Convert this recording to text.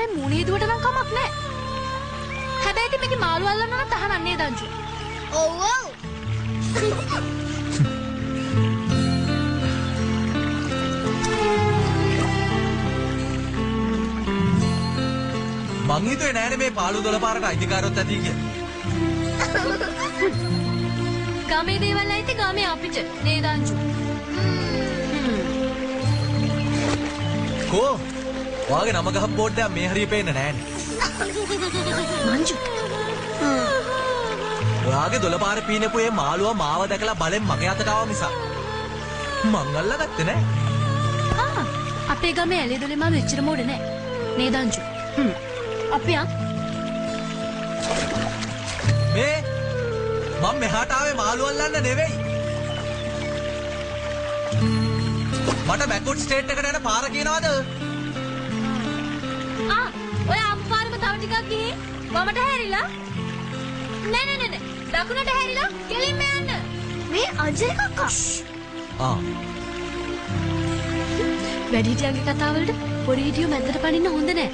හැබැයි මූණේ දුවට නම් කමක් නැහැ. හැබැයි ඉතින් මේකේ මාළු අල්ලන්න නම් තහනම් නේද අංජු? ඔව් ඔව්. මං හිතුවේ නෑනේ මේ පාළු 12 පාරට අයිතිකාරයොත් ඇති කියලා. ගමේ දේවල් ඇයිති ගමේ අපිට නේද අංජු? කෝ වාගේ නම ගහපු බෝඩ් එකක් මේ හරිය පේන්නේ නෑනේ. අංජු. ඔයාගේ 12 පාර පීනපු මේ මාළුවා මාව දැකලා බලෙන් මගේ අතට ආවා මිසක් මං අල්ලගත්තේ නෑ. අපේ ගමේ ඇලේ දොලේ මාළු එච්චර මෝඩ නෑ. නේද අංජු? අපි මේ මම මෙහාට ආවේ මාළු අල්ලන්න නෙවෙයි. මට බැක්වුඩ් ස්ටේට් එකට යන පාර කියනවාද? ඔය අම්පාරම තව ටිකක් ගිහින් වමට හැරිලා නෑ දකුණට හැරිලා කෙලින්ම යන්න. මේ අජය කක්කා. වැඩිහිටියන්ගේ කතාවලට පොඩි හිටියෝ මැද්දට පනින්න හොඳ නෑ.